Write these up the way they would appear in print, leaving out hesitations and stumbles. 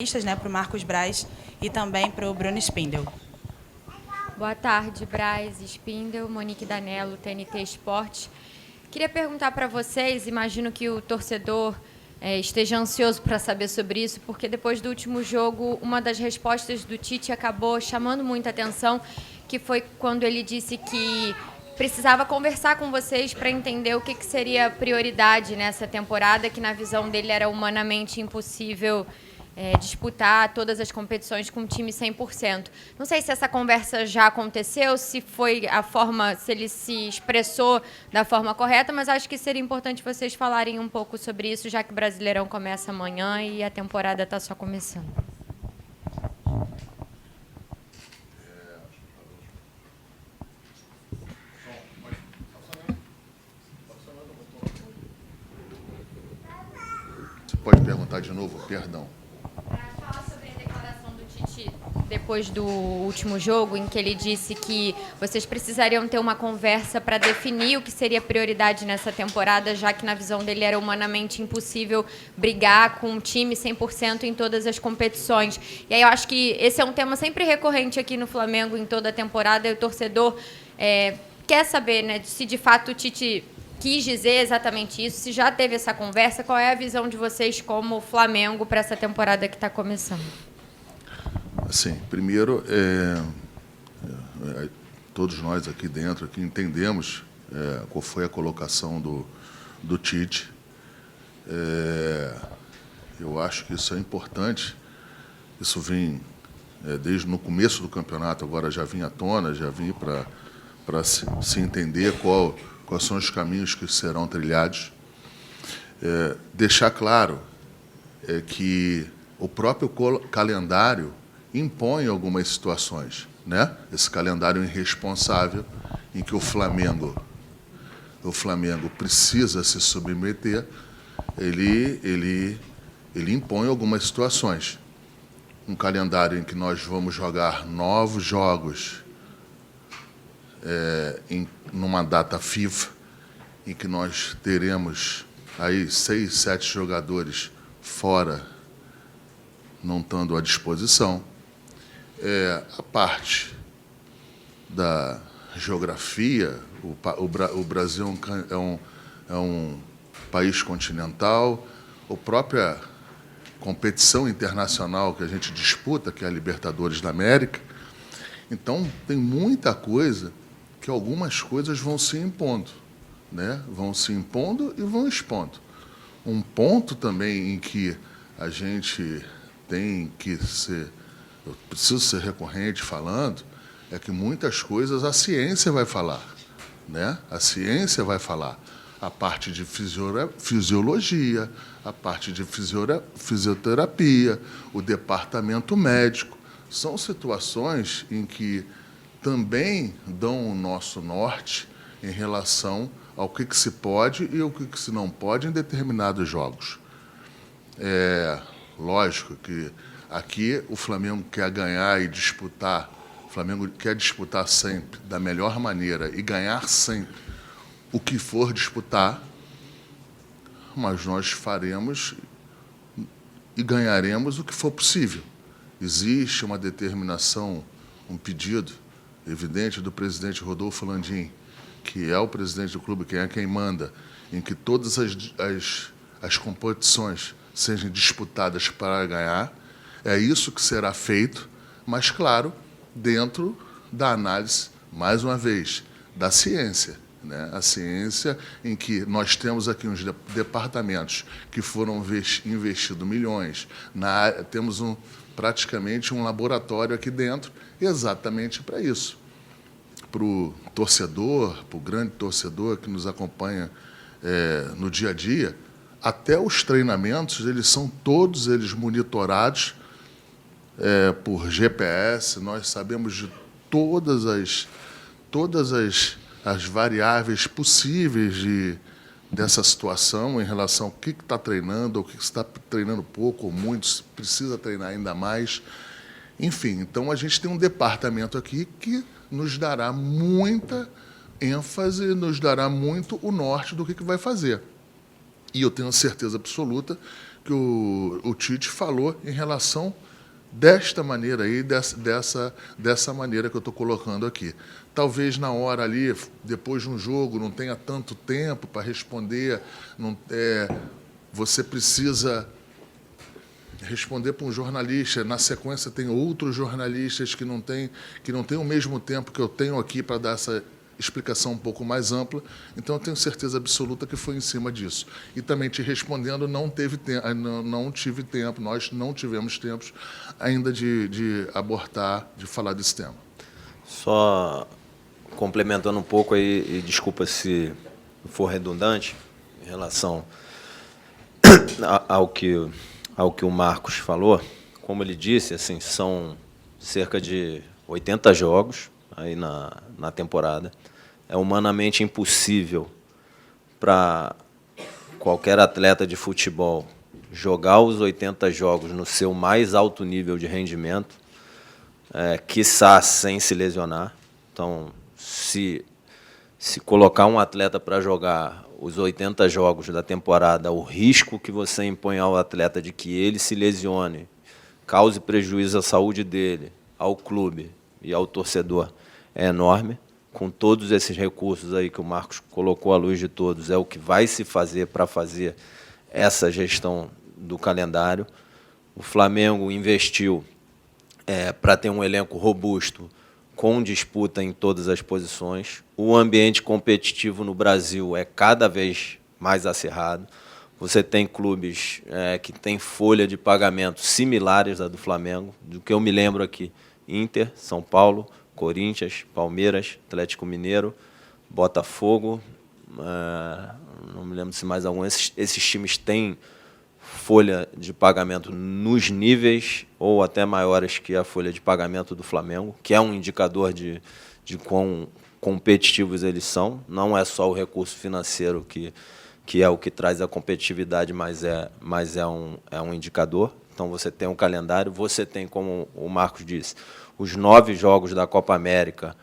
Né, para o Marcos Braz e também para o Bruno Spindel. Boa tarde, Braz, Spindel, Monique Danello, TNT Esportes. Queria perguntar para vocês, imagino que o torcedor esteja ansioso para saber sobre isso, porque depois do último jogo, uma das respostas do Tite acabou chamando muita atenção, que foi quando ele disse que precisava conversar com vocês para entender o que seria prioridade nessa temporada, que na visão dele era humanamente impossível disputar todas as competições com um time 100%. Não sei se essa conversa já aconteceu, se foi a forma, se ele se expressou da forma correta, mas acho que seria importante vocês falarem um pouco sobre isso, já que o Brasileirão começa amanhã e a temporada está só começando. Você pode perguntar de novo? Perdão. Depois do último jogo, em que ele disse que vocês precisariam ter uma conversa para definir o que seria prioridade nessa temporada, já que na visão dele era humanamente impossível brigar com um time 100% em todas as competições. E aí eu acho que esse é um tema sempre recorrente aqui no Flamengo em toda a temporada, e o torcedor quer saber, né, se de fato o Tite quis dizer exatamente isso, se já teve essa conversa, qual é a visão de vocês como Flamengo para essa temporada que está começando? Assim, primeiro, todos nós aqui dentro aqui entendemos qual foi a colocação do Tite. Eu acho que isso é importante. Isso vem desde no começo do campeonato, agora já vinha à tona, já vinha para se entender quais são os caminhos que serão trilhados. Deixar claro que o próprio calendário impõe algumas situações, né? Esse calendário irresponsável em que o Flamengo precisa se submeter, ele impõe algumas situações. Um calendário em que nós vamos jogar 9 jogos numa data FIFA, em que nós teremos aí 6, 7 jogadores fora, não estando à disposição. A parte da geografia, o Brasil é um país continental, a própria competição internacional que a gente disputa, que é a Libertadores da América. Então, tem muita coisa que algumas coisas vão se impondo, né? Vão se impondo e vão expondo. Um ponto também em que a gente tem que ser, eu preciso ser recorrente falando, é que muitas coisas a ciência vai falar, né? A ciência vai falar. A parte de fisiologia, a parte de fisioterapia, o departamento médico. São situações em que também dão o nosso norte em relação ao que se pode e o que se não pode em determinados jogos. Lógico que aqui o Flamengo quer ganhar e disputar, o Flamengo quer disputar sempre da melhor maneira e ganhar sempre o que for disputar, mas nós faremos e ganharemos o que for possível. Existe uma determinação, um pedido evidente do presidente Rodolfo Landim, que é o presidente do clube, quem manda, em que todas as competições sejam disputadas para ganhar. É isso que será feito, mas, claro, dentro da análise, mais uma vez, da ciência, né? A ciência em que nós temos aqui uns departamentos que foram investidos milhões, temos praticamente um laboratório aqui dentro, exatamente para isso. Para o torcedor, para o grande torcedor que nos acompanha no dia a dia, até os treinamentos, são todos eles monitorados por GPS. Nós sabemos de todas as variáveis possíveis dessa situação em relação ao que está treinando, ou o que está treinando pouco ou muito, se precisa treinar ainda mais. Enfim, então a gente tem um departamento aqui que nos dará muita ênfase, nos dará muito o norte do que vai fazer. E eu tenho certeza absoluta o Tite falou em relação desta maneira aí, dessa maneira que eu estou colocando aqui. Talvez na hora ali, depois de um jogo, não tenha tanto tempo para responder, você precisa responder para um jornalista, na sequência tem outros jornalistas que não têm o mesmo tempo que eu tenho aqui para dar essa explicação um pouco mais ampla, então eu tenho certeza absoluta que foi em cima disso. E também te respondendo, não tive tempo, nós não tivemos tempo ainda de abordar, de falar desse tema. Só complementando um pouco aí, e desculpa se for redundante, em relação ao que o Marcos falou, como ele disse, assim, são cerca de 80 jogos aí na temporada. É humanamente impossível para qualquer atleta de futebol jogar os 80 jogos no seu mais alto nível de rendimento, quiçá sem se lesionar. Então, se colocar um atleta para jogar os 80 jogos da temporada, o risco que você impõe ao atleta de que ele se lesione, cause prejuízo à saúde dele, ao clube e ao torcedor, é enorme. Com todos esses recursos aí que o Marcos colocou à luz de todos, é o que vai se fazer para fazer essa gestão do calendário. O Flamengo investiu para ter um elenco robusto, com disputa em todas as posições. O ambiente competitivo no Brasil é cada vez mais acirrado. Você tem clubes que têm folha de pagamento similares à do Flamengo. Do que eu me lembro aqui, Inter, São Paulo, Corinthians, Palmeiras, Atlético Mineiro, Botafogo, não me lembro se mais algum. Esses times têm folha de pagamento nos níveis ou até maiores que a folha de pagamento do Flamengo, que é um indicador de quão competitivos eles são. Não é só o recurso financeiro que é o que traz a competitividade, mas é um indicador. Então, você tem um calendário, você tem, como o Marcos disse, os 9 jogos da Copa América,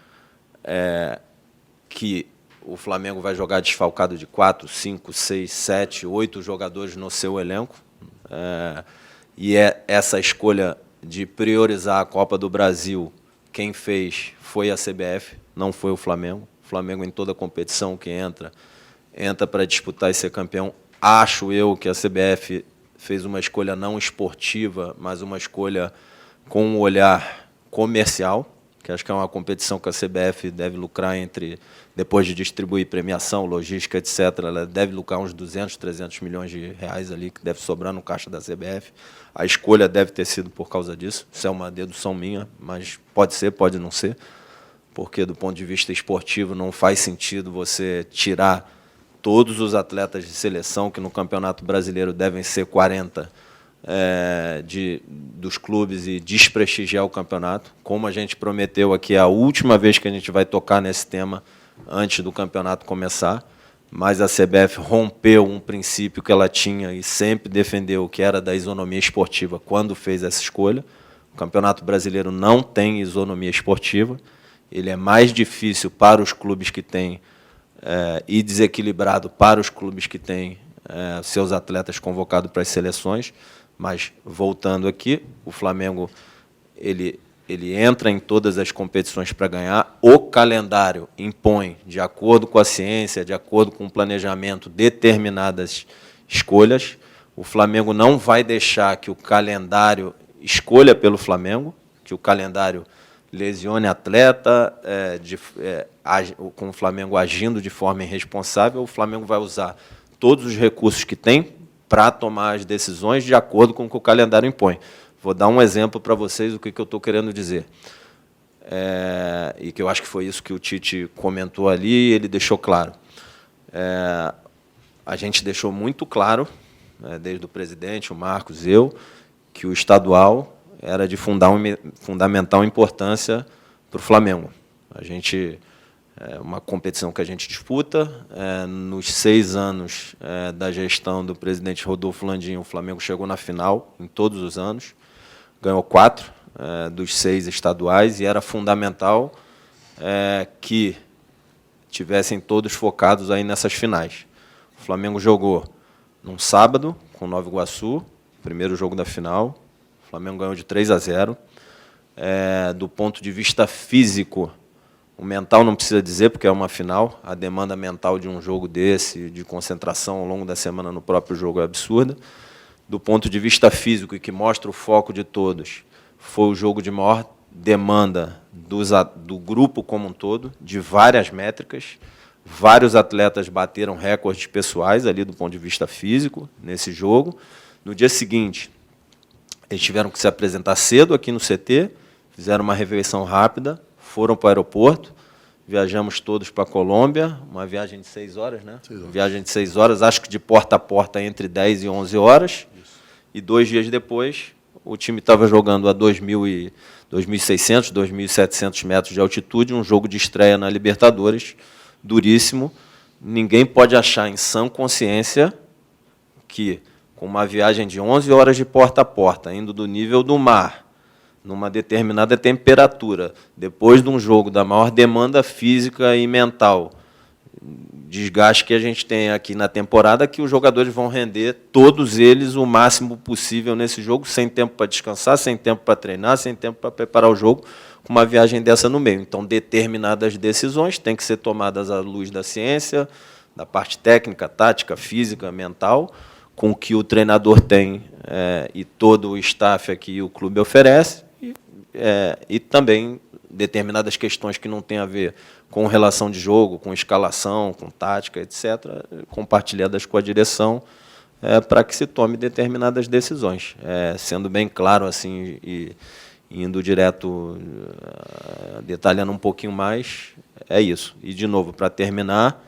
que o Flamengo vai jogar desfalcado de 4, 5, 6, 7, 8 jogadores no seu elenco. E essa escolha de priorizar a Copa do Brasil, quem fez foi a CBF, não foi o Flamengo. O Flamengo, em toda competição que entra para disputar e ser campeão. Acho eu que a CBF fez uma escolha não esportiva, mas uma escolha com um olhar comercial, que acho que é uma competição que a CBF deve lucrar depois de distribuir premiação, logística, etc., ela deve lucrar uns 200, 300 milhões de reais ali, que deve sobrar no caixa da CBF. A escolha deve ter sido por causa disso. Isso é uma dedução minha, mas pode ser, pode não ser, porque, do ponto de vista esportivo, não faz sentido você tirar todos os atletas de seleção, que no Campeonato Brasileiro devem ser 40, dos clubes, e desprestigiar o campeonato, como a gente prometeu aqui, é a última vez que a gente vai tocar nesse tema antes do campeonato começar, mas a CBF rompeu um princípio que ela tinha e sempre defendeu, que era da isonomia esportiva, quando fez essa escolha. O Campeonato Brasileiro não tem isonomia esportiva, ele é mais difícil para os clubes que têm e desequilibrado para os clubes que têm seus atletas convocados para as seleções. Mas, voltando aqui, o Flamengo ele entra em todas as competições para ganhar. O calendário impõe, de acordo com a ciência, de acordo com o planejamento, determinadas escolhas. O Flamengo não vai deixar que o calendário escolha pelo Flamengo, que o calendário lesione atleta, com o Flamengo agindo de forma irresponsável. O Flamengo vai usar todos os recursos que tem para tomar as decisões de acordo com o que o calendário impõe. Vou dar um exemplo para vocês do que eu estou querendo dizer. E que eu acho que foi isso que o Tite comentou ali, e ele deixou claro. A gente deixou muito claro, desde o presidente, o Marcos, eu, que o estadual era de fundamental importância para o Flamengo. É uma competição que a gente disputa. Nos 6 anos da gestão do presidente Rodolfo Landim, o Flamengo chegou na final em todos os anos, ganhou 4 dos 6 estaduais, e era fundamental que tivessem todos focados aí nessas finais. O Flamengo jogou num sábado com Nova Iguaçu, primeiro jogo da final. O Flamengo ganhou de 3-0. Do ponto de vista físico, o mental não precisa dizer, porque é uma final. A demanda mental de um jogo desse, de concentração ao longo da semana no próprio jogo, é absurda. Do ponto de vista físico, e que mostra o foco de todos, foi o jogo de maior demanda do grupo como um todo, de várias métricas. Vários atletas bateram recordes pessoais ali do ponto de vista físico nesse jogo. No dia seguinte, eles tiveram que se apresentar cedo aqui no CT, fizeram uma refeição rápida, foram para o aeroporto, viajamos todos para a Colômbia, uma viagem de 6 horas, né? 6 horas. Viagem de 6 horas, acho que de porta a porta entre 10 e 11 horas. Isso. E 2 dias depois, o time estava jogando a 2.600, 2.700 metros de altitude, um jogo de estreia na Libertadores, duríssimo. Ninguém pode achar em sã consciência que, com uma viagem de 11 horas de porta a porta, indo do nível do mar, numa determinada temperatura, depois de um jogo da maior demanda física e mental, desgaste que a gente tem aqui na temporada, que os jogadores vão render, todos eles, o máximo possível nesse jogo, sem tempo para descansar, sem tempo para treinar, sem tempo para preparar o jogo, com uma viagem dessa no meio. Então, determinadas decisões têm que ser tomadas à luz da ciência, da parte técnica, tática, física, mental, com o que o treinador tem e todo o staff aqui o clube oferece, e também determinadas questões que não têm a ver com relação de jogo, com escalação, com tática, etc., compartilhadas com a direção, para que se tome determinadas decisões. Sendo bem claro assim e indo direto, detalhando um pouquinho mais, é isso. E, de novo, para terminar,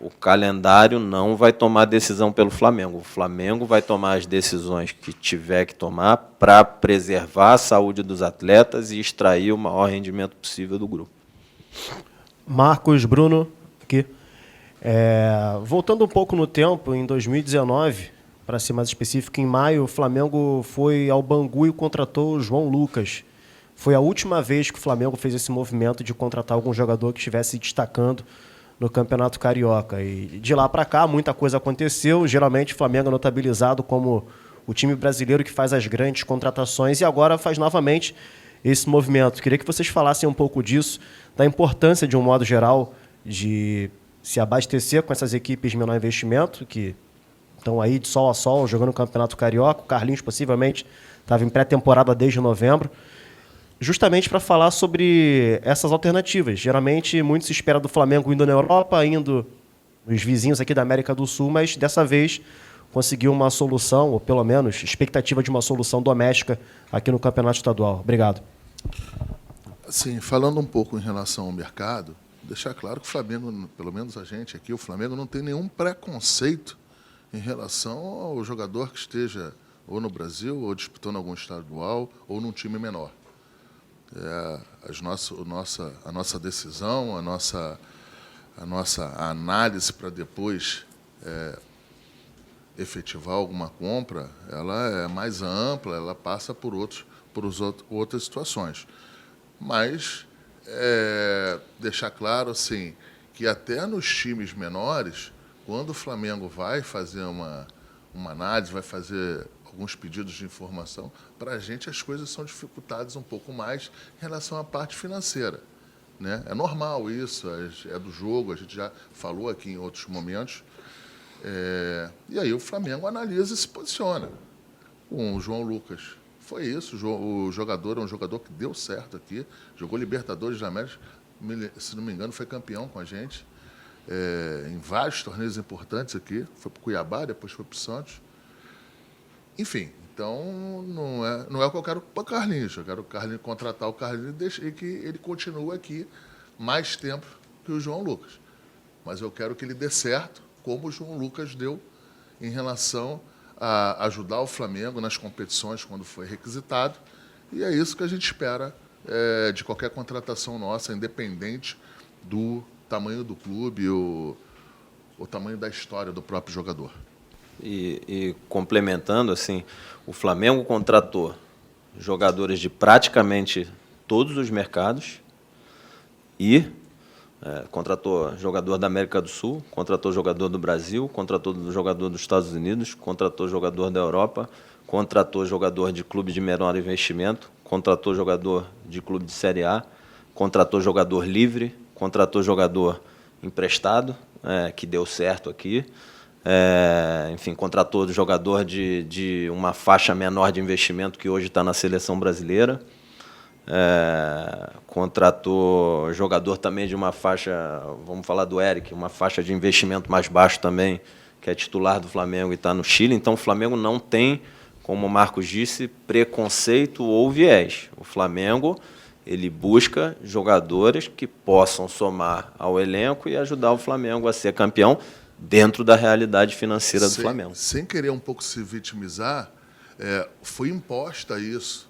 o calendário não vai tomar decisão pelo Flamengo. O Flamengo vai tomar as decisões que tiver que tomar para preservar a saúde dos atletas e extrair o maior rendimento possível do grupo. Marcos, Bruno, aqui. Voltando um pouco no tempo, em 2019, para ser mais específico, em maio, o Flamengo foi ao Bangu e contratou o João Lucas. Foi a última vez que o Flamengo fez esse movimento de contratar algum jogador que estivesse se destacando no Campeonato Carioca. E de lá para cá, muita coisa aconteceu. Geralmente, o Flamengo é notabilizado como o time brasileiro que faz as grandes contratações e agora faz novamente esse movimento. Queria que vocês falassem um pouco disso, da importância, de um modo geral, de se abastecer com essas equipes de menor investimento, que estão aí de sol a sol, jogando o Campeonato Carioca. O Carlinhos, possivelmente, estava em pré-temporada desde novembro. Justamente para falar sobre essas alternativas. Geralmente, muito se espera do Flamengo indo na Europa, indo nos vizinhos aqui da América do Sul, mas dessa vez conseguiu uma solução, ou pelo menos expectativa de uma solução doméstica aqui no Campeonato Estadual. Obrigado. Assim, falando um pouco em relação ao mercado, deixar claro que o Flamengo, pelo menos a gente aqui, o Flamengo não tem nenhum preconceito em relação ao jogador que esteja ou no Brasil, ou disputando algum estadual, ou num time menor. A nossa decisão, a nossa análise para depois efetivar alguma compra, ela é mais ampla, ela passa por outras situações. Mas deixar claro assim, que até nos times menores, quando o Flamengo vai fazer uma análise, vai fazer alguns pedidos de informação, para a gente as coisas são dificultadas um pouco mais em relação à parte financeira, né? É normal isso, é do jogo, a gente já falou aqui em outros momentos. E aí o Flamengo analisa e se posiciona. Com o João Lucas, foi isso. O jogador é um jogador que deu certo aqui, jogou Libertadores da América, se não me engano, foi campeão com a gente, em vários torneios importantes aqui. Foi para o Cuiabá, depois foi para o Santos. Enfim, então não é o que eu quero para o Carlinhos. Eu quero contratar o Carlinhos e que ele continue aqui mais tempo que o João Lucas. Mas eu quero que ele dê certo, como o João Lucas deu em relação a ajudar o Flamengo nas competições quando foi requisitado. E é isso que a gente espera de qualquer contratação nossa, independente do tamanho do clube ou o tamanho da história do próprio jogador. E complementando, assim, o Flamengo contratou jogadores de praticamente todos os mercados e contratou jogador da América do Sul, contratou jogador do Brasil, contratou jogador dos Estados Unidos, contratou jogador da Europa, contratou jogador de clube de menor investimento, contratou jogador de clube de Série A, contratou jogador livre, contratou jogador emprestado, que deu certo aqui. Enfim, contratou jogador de uma faixa menor de investimento que hoje está na seleção brasileira. Contratou jogador também de uma faixa, vamos falar do Eric, uma faixa de investimento mais baixo também, que é titular do Flamengo e está no Chile. Então, o Flamengo não tem, como o Marcos disse, preconceito ou viés. O Flamengo ele busca jogadores que possam somar ao elenco e ajudar o Flamengo a ser campeão dentro da realidade financeira do Flamengo. Sem querer um pouco se vitimizar, foi imposta isso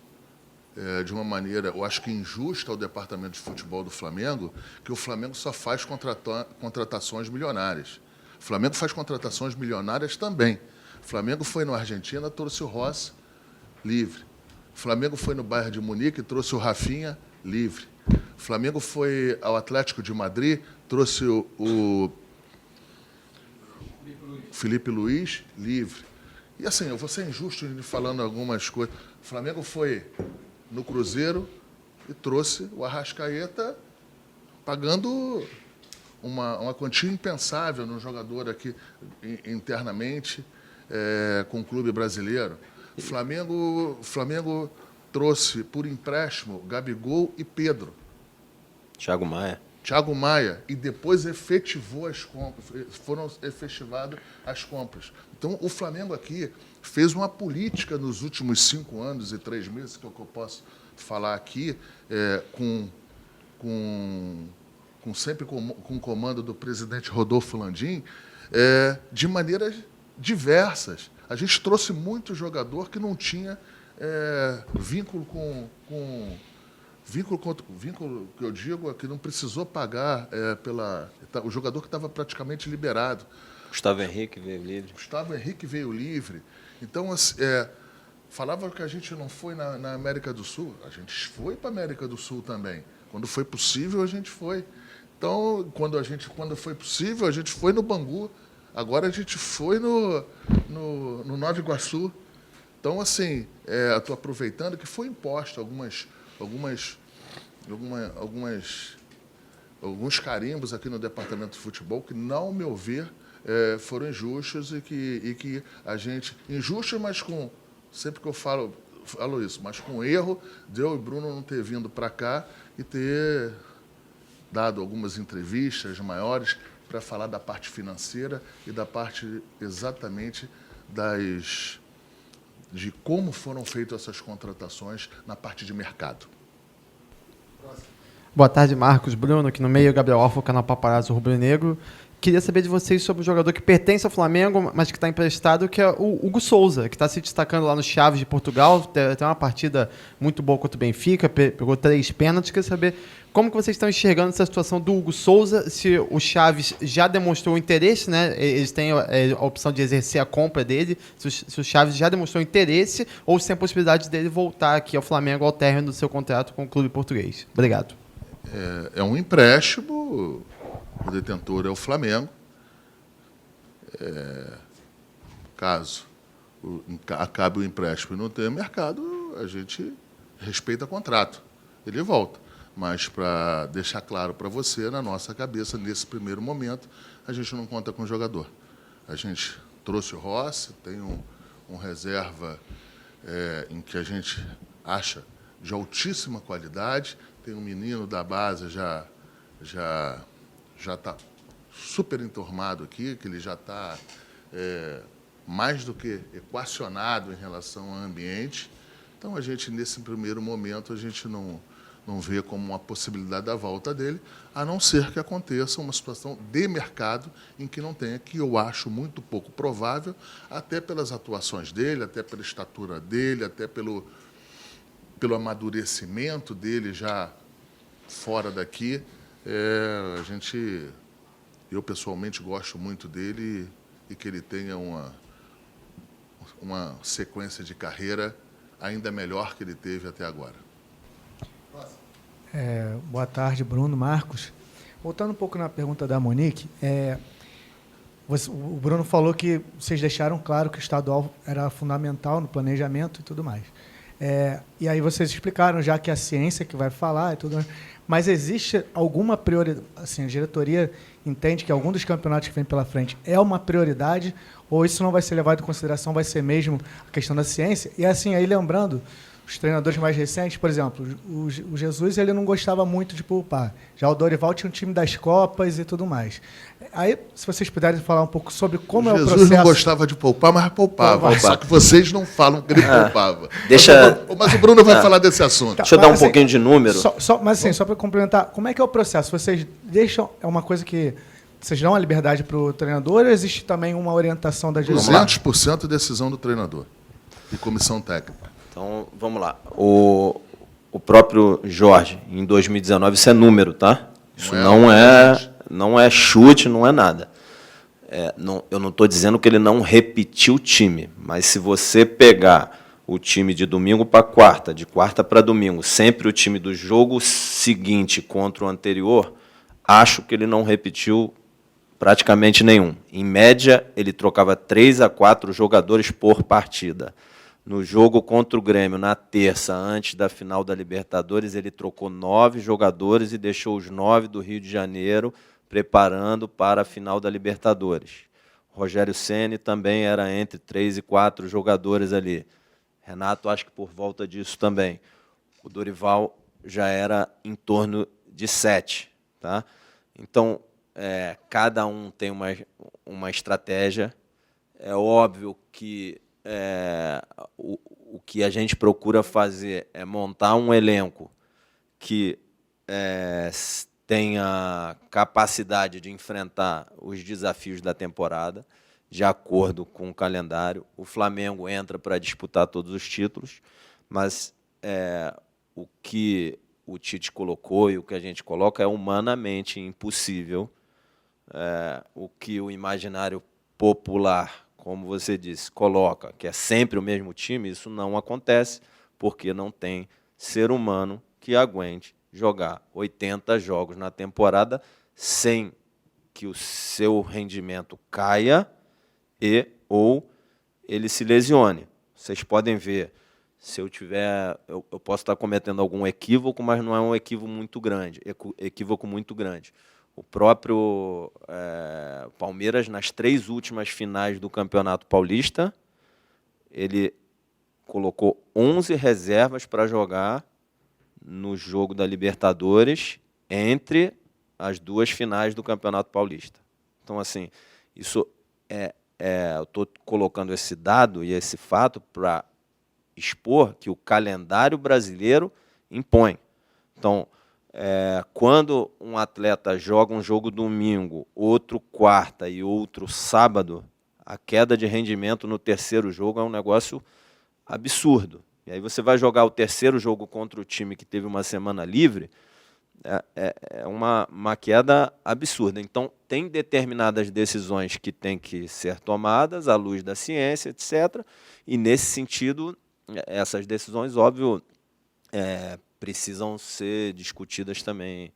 de uma maneira, eu acho que injusta ao departamento de futebol do Flamengo, que o Flamengo só faz contratações milionárias. O Flamengo faz contratações milionárias também. O Flamengo foi na Argentina, trouxe o Rossi livre. O Flamengo foi no Bayern de Munique, trouxe o Rafinha livre. O Flamengo foi ao Atlético de Madrid, trouxe o Felipe Luiz livre. E assim, eu vou ser injusto falando algumas coisas. O Flamengo foi no Cruzeiro e trouxe o Arrascaeta pagando uma quantia impensável no jogador aqui internamente com o clube brasileiro. O Flamengo trouxe por empréstimo Gabigol e Pedro. Thiago Maia. E depois efetivou as compras, foram efetivadas as compras. Então, o Flamengo aqui fez uma política nos últimos 5 anos e 3 meses, que é o que eu posso falar aqui, sempre com o comando do presidente Rodolfo Landim, de maneiras diversas. A gente trouxe muito jogador que não tinha vínculo que eu digo é que não precisou pagar o jogador que estava praticamente liberado. Gustavo Henrique veio livre. Então, falava que a gente não foi na América do Sul. A gente foi para a América do Sul também. Quando foi possível, a gente foi. Então, quando foi possível, a gente foi no Bangu. Agora a gente foi no Nova Iguaçu. Então, assim, estou aproveitando que foi imposto alguns carimbos aqui no departamento de futebol que, ao meu ver, foram injustos e que a gente... Injustos, mas com... Sempre que eu falo isso, mas com erro de eu e Bruno não ter vindo para cá e ter dado algumas entrevistas maiores para falar da parte financeira e da parte exatamente de como foram feitas essas contratações na parte de mercado. Boa tarde, Marcos, Bruno, aqui no meio, Gabriel Orfo, canal Paparazzo Rubro Negro. Queria saber de vocês sobre o jogador que pertence ao Flamengo, mas que está emprestado, que é o Hugo Souza, que está se destacando lá no Chaves de Portugal. Tem uma partida muito boa contra o Benfica, pegou 3 pênaltis. Queria saber como que vocês estão enxergando essa situação do Hugo Souza, se o Chaves já demonstrou interesse, né? Eles têm a opção de exercer a compra dele, se o Chaves já demonstrou interesse ou se tem a possibilidade dele voltar aqui ao Flamengo ao término do seu contrato com o clube português. Obrigado. É um empréstimo, o detentor é o Flamengo. Caso acabe o empréstimo e não tenha mercado, a gente respeita o contrato, ele volta. Mas, para deixar claro para você, na nossa cabeça, nesse primeiro momento, a gente não conta com o jogador. A gente trouxe o Rossi, tem um reserva em que a gente acha de altíssima qualidade, tem um menino da base já está super enturmado aqui, que ele já está mais do que equacionado em relação ao ambiente. Então, a gente, nesse primeiro momento, a gente não vê como uma possibilidade da volta dele, a não ser que aconteça uma situação de mercado em que não tenha, que eu acho muito pouco provável, até pelas atuações dele, até pela estatura dele, até pelo amadurecimento dele já fora daqui. Eu pessoalmente gosto muito dele e que ele tenha uma sequência de carreira ainda melhor que ele teve até agora. Boa tarde, Bruno, Marcos. Voltando um pouco na pergunta da Monique, O Bruno falou que vocês deixaram claro que o estadual era fundamental no planejamento e tudo mais. E aí vocês explicaram já que é a ciência que vai falar e tudo mais. Mas existe alguma prioridade? Assim, a diretoria entende que algum dos campeonatos que vem pela frente é uma prioridade ou isso não vai ser levado em consideração, vai ser mesmo a questão da ciência? E assim, aí lembrando, os treinadores mais recentes, por exemplo, o Jesus ele não gostava muito de poupar. Já o Dorival tinha um time das Copas e tudo mais. Aí, se vocês puderem falar um pouco sobre como é o processo... Jesus não gostava de poupar, mas poupava. Só que vocês não falam que ele poupava. Mas o Bruno vai falar desse assunto. Deixa eu dar um pouquinho de número. Mas assim, só para complementar, como é que é o processo? Vocês deixam... É uma coisa que... Vocês dão a liberdade para o treinador ou existe também uma orientação da gestão? 200% decisão do treinador e comissão técnica. Então, vamos lá. O próprio Jorge, em 2019, isso é número, tá? Isso não é chute, não é nada. Eu não estou dizendo que ele não repetiu o time, mas se você pegar o time de domingo para quarta, de quarta para domingo, sempre o time do jogo seguinte contra o anterior, acho que ele não repetiu praticamente nenhum. Em média, ele trocava 3 a 4 jogadores por partida. No jogo contra o Grêmio, na terça, antes da final da Libertadores, ele trocou 9 jogadores e deixou os 9 do Rio de Janeiro preparando para a final da Libertadores. Rogério Ceni também era entre 3 e 4 jogadores ali. Renato, acho que por volta disso também. O Dorival já era em torno de 7. Tá? Então, cada um tem uma estratégia. É óbvio que o que a gente procura fazer é montar um elenco que tenha capacidade de enfrentar os desafios da temporada, de acordo com o calendário. O Flamengo entra para disputar todos os títulos, mas o que o Tite colocou e o que a gente coloca é humanamente impossível. O que o imaginário popular, como você disse, coloca, que é sempre o mesmo time, isso não acontece, porque não tem ser humano que aguente jogar 80 jogos na temporada sem que o seu rendimento caia ou ele se lesione. Vocês podem ver, se eu tiver, eu posso estar cometendo algum equívoco, mas não é um equívoco muito grande. O próprio Palmeiras, nas 3 últimas finais do Campeonato Paulista, ele colocou 11 reservas para jogar no jogo da Libertadores entre as 2 finais do Campeonato Paulista. Então, assim, isso eu estou colocando esse dado e esse fato para expor que o calendário brasileiro impõe. Então, quando um atleta joga um jogo domingo, outro quarta e outro sábado, a queda de rendimento no terceiro jogo é um negócio absurdo. E aí você vai jogar o terceiro jogo contra o time que teve uma semana livre, é uma queda absurda. Então, tem determinadas decisões que têm que ser tomadas à luz da ciência, etc. E, nesse sentido, essas decisões, óbvio, precisam ser discutidas também,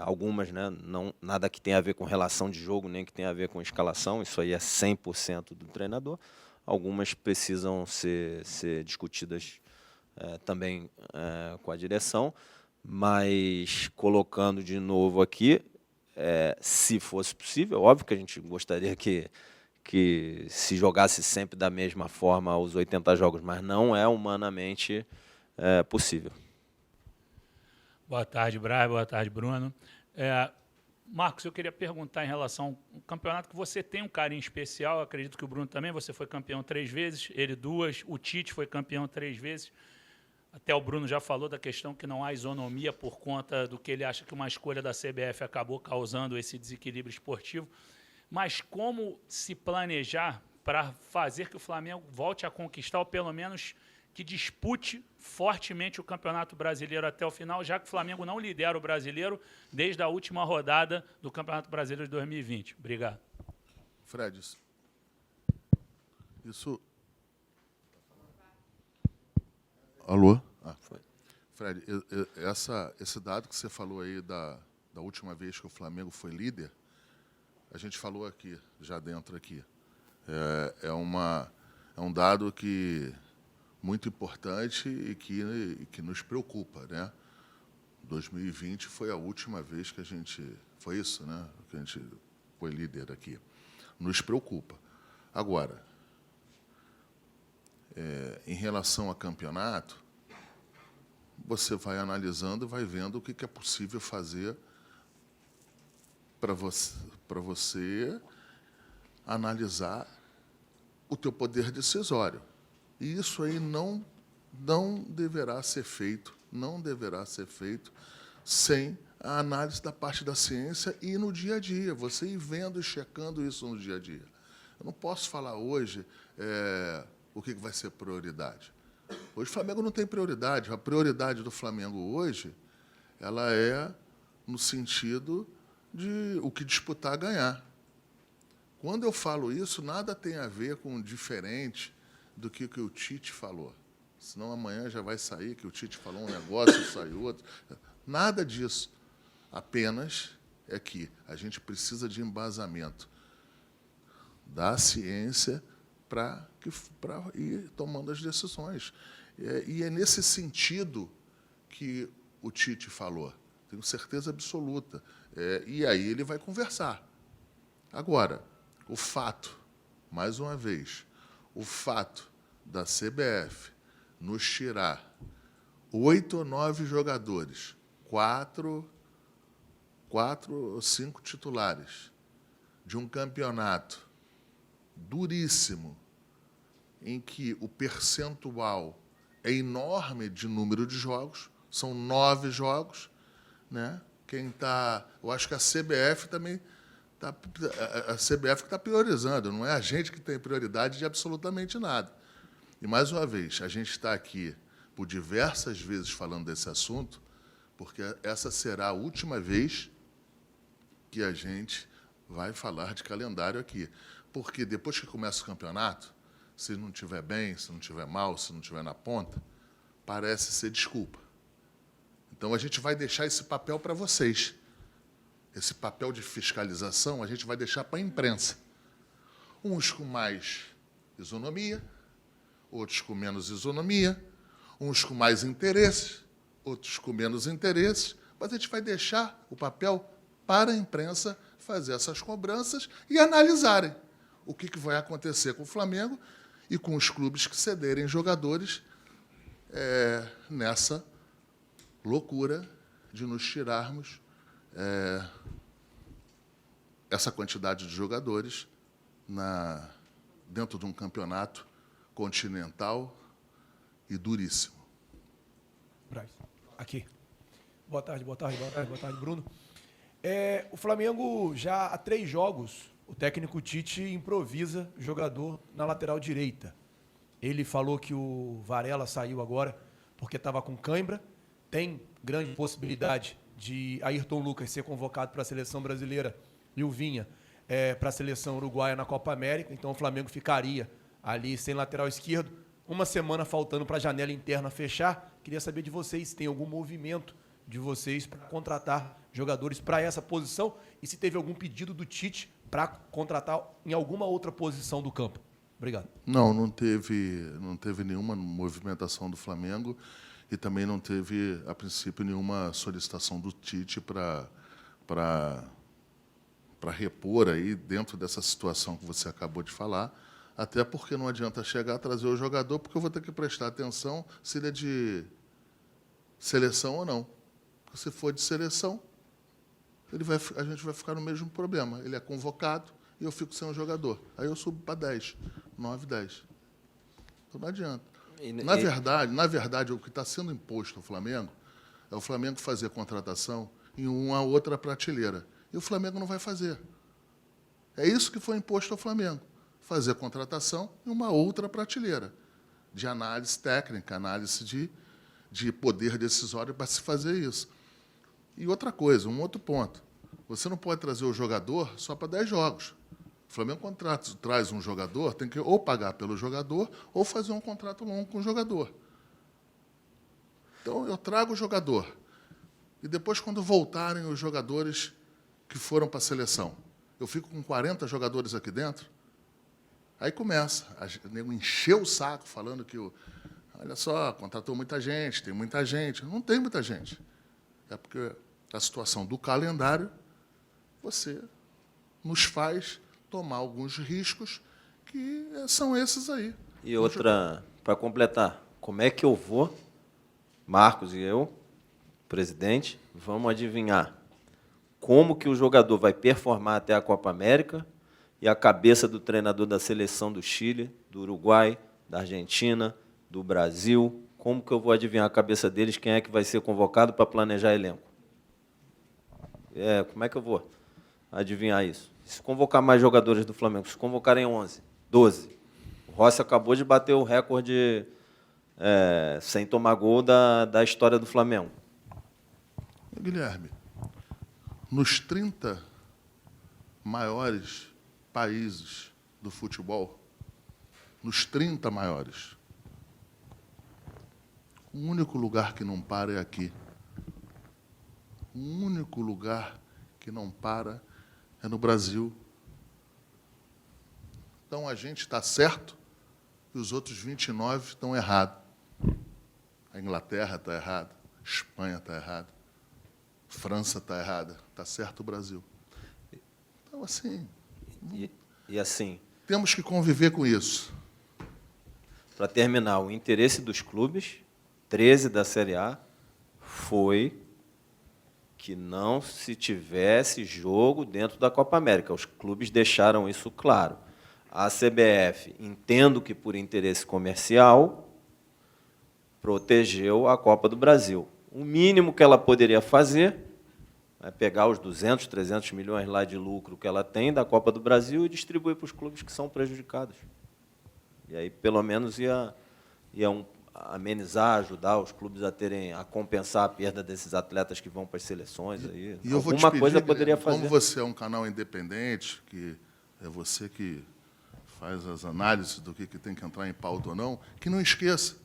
algumas, né? Nada que tenha a ver com relação de jogo, nem que tenha a ver com escalação, isso aí é 100% do treinador. Algumas precisam ser discutidas também com a direção, mas colocando de novo aqui, se fosse possível, óbvio que a gente gostaria que se jogasse sempre da mesma forma os 80 jogos, mas não é humanamente possível. Boa tarde, Braz. Boa tarde, Bruno. Marcos, eu queria perguntar em relação ao campeonato que você tem um carinho especial, eu acredito que o Bruno também, você foi campeão 3 vezes, ele 2, o Tite foi campeão 3 vezes. Até o Bruno já falou da questão que não há isonomia por conta do que ele acha que uma escolha da CBF acabou causando esse desequilíbrio esportivo. Mas como se planejar para fazer que o Flamengo volte a conquistar, ou pelo menos que dispute fortemente o Campeonato Brasileiro até o final, já que o Flamengo não lidera o Brasileiro desde a última rodada do Campeonato Brasileiro de 2020. Obrigado. Fred, isso... Alô? Foi. Fred, esse dado que você falou aí da última vez que o Flamengo foi líder, a gente falou aqui, já dentro aqui. É um dado que muito importante e que nos preocupa, né? 2020 foi a última vez que a gente... Foi isso, né? Que a gente foi líder aqui. Nos preocupa. Agora, em relação a campeonato, você vai analisando, vai vendo o que é possível fazer para você analisar o teu poder decisório. E isso aí não deverá ser feito, sem a análise da parte da ciência e no dia a dia, você ir vendo e checando isso no dia a dia. Eu não posso falar hoje o que vai ser prioridade. Hoje o Flamengo não tem prioridade. A prioridade do Flamengo hoje ela é no sentido de o que disputar, ganhar. Quando eu falo isso, nada tem a ver com diferente do que o Tite falou. Senão amanhã já vai sair que o Tite falou um negócio, sai outro. Nada disso. Apenas é que a gente precisa de embasamento da ciência para ir tomando as decisões. E é nesse sentido que o Tite falou. Tenho certeza absoluta. E aí ele vai conversar. Agora, o fato, mais uma vez, o fato da CBF nos tirar 8 ou 9 jogadores, 4 ou 5 titulares, de um campeonato duríssimo, em que o percentual é enorme de número de jogos, são 9 jogos, né? Eu acho que a CBF também a CBF que está priorizando, não é a gente que tem prioridade de absolutamente nada. E, mais uma vez, a gente está aqui por diversas vezes falando desse assunto, porque essa será a última vez que a gente vai falar de calendário aqui. Porque depois que começa o campeonato, se não estiver bem, se não estiver mal, se não estiver na ponta, parece ser desculpa. Então, a gente vai deixar esse papel para vocês. Esse papel de fiscalização a gente vai deixar para a imprensa. Uns com mais isonomia, outros com menos isonomia, uns com mais interesses, outros com menos interesses, mas a gente vai deixar o papel para a imprensa fazer essas cobranças e analisarem o que vai acontecer com o Flamengo e com os clubes que cederem jogadores nessa loucura de nos tirarmos essa quantidade de jogadores dentro de um campeonato continental e duríssimo. Braz, aqui. Boa tarde, Bruno. O Flamengo, já há 3 jogos, o técnico Tite improvisa jogador na lateral direita. Ele falou que o Varela saiu agora porque estava com cãibra. Tem grande possibilidade de Ayrton Lucas ser convocado para a seleção brasileira e o Vinha para a seleção uruguaia na Copa América. Então o Flamengo ficaria ali sem lateral esquerdo. Uma semana faltando para a janela interna fechar. Queria saber de vocês se tem algum movimento de vocês para contratar jogadores para essa posição e se teve algum pedido do Tite para contratar em alguma outra posição do campo. Obrigado. Não teve nenhuma movimentação do Flamengo e também não teve, a princípio, nenhuma solicitação do Tite para repor aí dentro dessa situação que você acabou de falar, até porque não adianta chegar a trazer o jogador, porque eu vou ter que prestar atenção se ele é de seleção ou não. Se for de seleção, a gente vai ficar no mesmo problema. Ele é convocado e eu fico sem um jogador. Aí eu subo para 10, 9, 10. Então não adianta. Na verdade, o que está sendo imposto ao Flamengo é o Flamengo fazer contratação em uma outra prateleira. E o Flamengo não vai fazer. É isso que foi imposto ao Flamengo. Fazer contratação em uma outra prateleira. De análise técnica, análise de poder decisório para se fazer isso. E outra coisa, um outro ponto. Você não pode trazer o jogador só para 10 jogos. O Flamengo, quando traz um jogador, tem que ou pagar pelo jogador ou fazer um contrato longo com o jogador. Então, eu trago o jogador. E depois, quando voltarem os jogadores que foram para a seleção, eu fico com 40 jogadores aqui dentro, aí começa, o nego encheu o saco falando que, olha só, contratou muita gente, tem muita gente. Não tem muita gente. É porque a situação do calendário, você nos faz tomar alguns riscos que são esses aí. E outra, para completar, como é que eu vou, Marcos e eu, presidente, vamos adivinhar como que o jogador vai performar até a Copa América e a cabeça do treinador da seleção do Chile, do Uruguai, da Argentina, do Brasil, como que eu vou adivinhar a cabeça deles, quem é que vai ser convocado para planejar elenco? Como é que eu vou adivinhar isso? Se convocar mais jogadores do Flamengo, se convocarem 11, 12, o Rossi acabou de bater o recorde sem tomar gol da história do Flamengo. Guilherme, nos 30 maiores países do futebol, nos 30 maiores, o único lugar que não para é aqui. O único lugar que não para é no Brasil. Então, a gente está certo e os outros 29 estão errados. A Inglaterra está errada, a Espanha está errada, a França está errada, está certo o Brasil. Então, assim... E assim... Temos que conviver com isso. Para terminar, o interesse dos clubes, 13 da Série A, foi que não se tivesse jogo dentro da Copa América. Os clubes deixaram isso claro. A CBF, entendo que por interesse comercial, protegeu a Copa do Brasil. O mínimo que ela poderia fazer é pegar os 200, 300 milhões lá de lucro que ela tem da Copa do Brasil e distribuir para os clubes que são prejudicados. E aí, pelo menos, ia amenizar, ajudar os clubes a compensar a perda desses atletas que vão para as seleções. Aí. E eu vou Alguma te pedir, coisa poderia fazer. Como você é um canal independente, que é você que faz as análises do que tem que entrar em pauta ou não, que não esqueça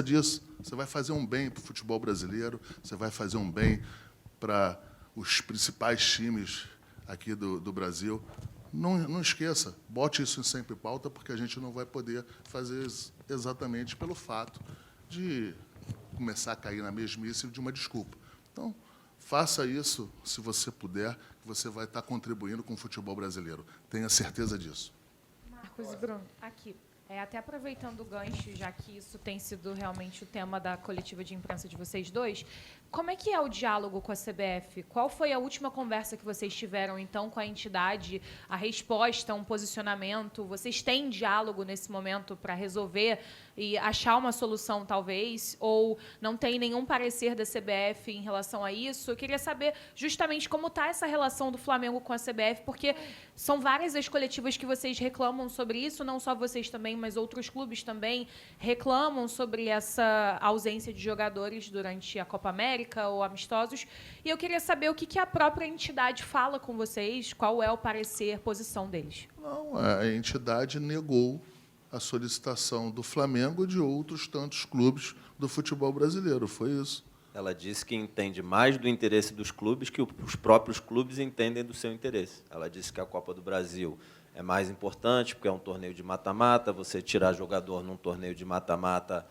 disso. Você vai fazer um bem para o futebol brasileiro, você vai fazer um bem para os principais times aqui do Brasil. Não esqueça, bote isso sempre em pauta, porque a gente não vai poder fazer exatamente pelo fato de começar a cair na mesmice de uma desculpa. Então, faça isso, se você puder, que você vai estar contribuindo com o futebol brasileiro. Tenha certeza disso. Marcos e Bruno, aqui. Até aproveitando o gancho, já que isso tem sido realmente o tema da coletiva de imprensa de vocês dois, como é que é o diálogo com a CBF? Qual foi a última conversa que vocês tiveram, então, com a entidade? A resposta, um posicionamento? Vocês têm diálogo nesse momento para resolver e achar uma solução, talvez? Ou não tem nenhum parecer da CBF em relação a isso? Eu queria saber justamente como está essa relação do Flamengo com a CBF, porque são várias as coletivas que vocês reclamam sobre isso, não só vocês também, mas outros clubes também reclamam sobre essa ausência de jogadores durante a Copa América ou amistosos. E eu queria saber o que a própria entidade fala com vocês, qual é o parecer, posição deles. Não, a entidade negou a solicitação do Flamengo e de outros tantos clubes do futebol brasileiro. Foi isso. Ela disse que entende mais do interesse dos clubes que os próprios clubes entendem do seu interesse. Ela disse que a Copa do Brasil é mais importante, porque é um torneio de mata-mata, você tirar jogador num torneio de mata-mata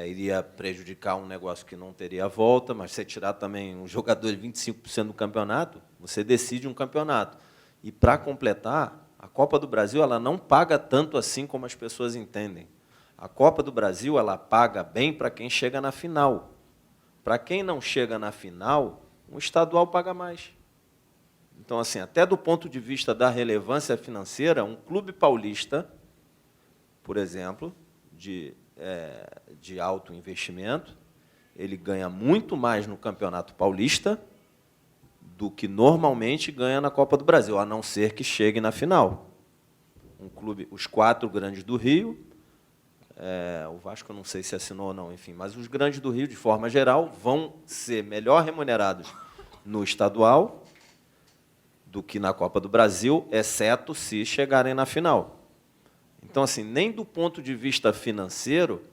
iria prejudicar um negócio que não teria volta, mas você tirar também um jogador de 25% do campeonato, você decide um campeonato. E, para completar, a Copa do Brasil ela não paga tanto assim como as pessoas entendem. A Copa do Brasil ela paga bem para quem chega na final. Para quem não chega na final, um estadual paga mais. Então, assim, até do ponto de vista da relevância financeira, um clube paulista, por exemplo, de alto investimento, ele ganha muito mais no Campeonato Paulista do que normalmente ganha na Copa do Brasil, a não ser que chegue na final. Um clube, os 4 grandes do Rio, o Vasco eu não sei se assinou ou não, enfim, mas os grandes do Rio, de forma geral, vão ser melhor remunerados no estadual do que na Copa do Brasil, exceto se chegarem na final. Então, assim, nem do ponto de vista financeiro,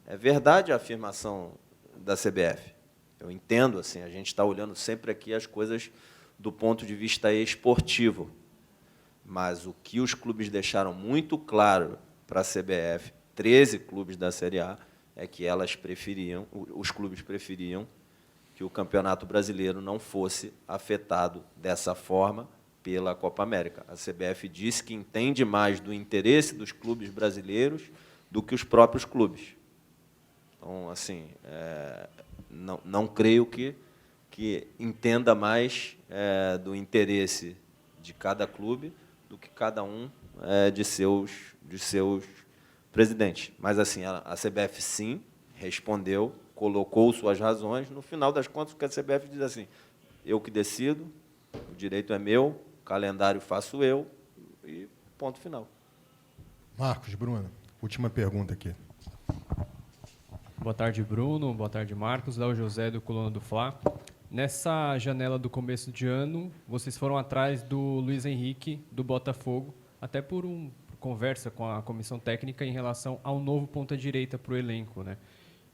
é verdade a afirmação da CBF. Eu entendo, assim, a gente está olhando sempre aqui as coisas do ponto de vista esportivo. Mas o que os clubes deixaram muito claro para a CBF, 13 clubes da Série A, é que os clubes preferiam que o Campeonato Brasileiro não fosse afetado dessa forma pela Copa América. A CBF disse que entende mais do interesse dos clubes brasileiros do que os próprios clubes. Então, assim, não creio que entenda mais do interesse de cada clube do que cada um de seus presidentes. Mas, assim, a CBF, sim, respondeu, colocou suas razões. No final das contas, o que a CBF diz assim, eu que decido, o direito é meu, o calendário faço eu, e ponto final. Marcos, Bruno, última pergunta aqui. Boa tarde, Bruno. Boa tarde, Marcos. Léo José, do Coluna do Fla. Nessa janela do começo de ano, vocês foram atrás do Luiz Henrique, do Botafogo, até por conversa com a comissão técnica em relação ao novo ponta-direita para o elenco, né?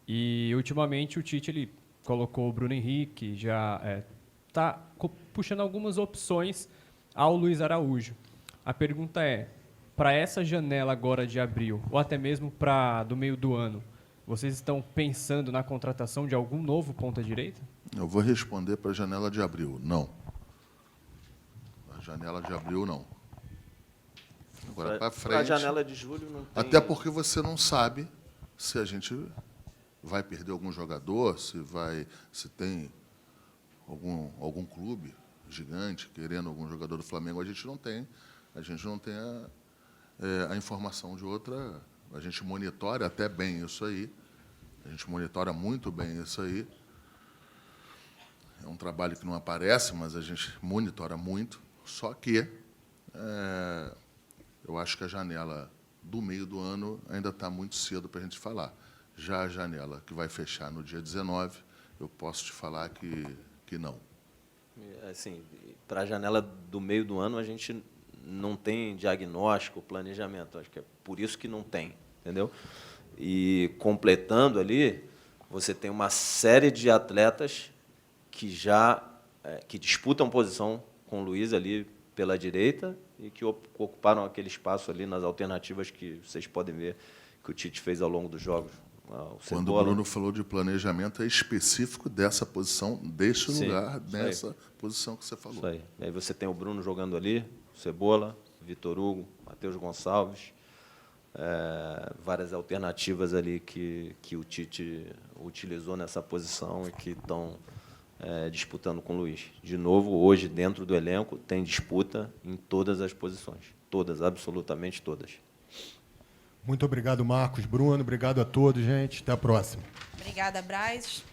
E, ultimamente, o Tite ele colocou o Bruno Henrique, já está puxando algumas opções ao Luiz Araújo. A pergunta é, para essa janela agora de abril, ou até mesmo para do meio do ano, vocês estão pensando na contratação de algum novo ponta-direita? Eu vou responder para a janela de abril. Não. A janela de abril, não. Agora, para frente... A janela de julho não tem... Até porque você não sabe se a gente vai perder algum jogador, se tem algum clube gigante querendo algum jogador do Flamengo. A gente não tem a informação de outra. A gente monitora até bem isso aí. A gente monitora muito bem isso aí. É um trabalho que não aparece, mas a gente monitora muito. Só que eu acho que a janela do meio do ano ainda está muito cedo para a gente falar. Já a janela que vai fechar no dia 19, eu posso te falar que não. Assim, para a janela do meio do ano, a gente não tem diagnóstico, planejamento. Acho que é por isso que não tem, entendeu? E, completando ali, você tem uma série de atletas que disputam posição com o Luiz ali pela direita e que ocuparam aquele espaço ali nas alternativas que vocês podem ver que o Tite fez ao longo dos jogos. Quando o Bruno falou de planejamento, é específico dessa posição, desse lugar, dessa posição que você falou. Isso aí. E aí você tem o Bruno jogando ali, o Cebola, Vitor Hugo, Matheus Gonçalves, várias alternativas ali que o Tite utilizou nessa posição e que estão disputando com o Luiz. De novo, hoje, dentro do elenco, tem disputa em todas as posições. Todas, absolutamente todas. Muito obrigado, Marcos, Bruno. Obrigado a todos, gente. Até a próxima. Obrigada, Braz.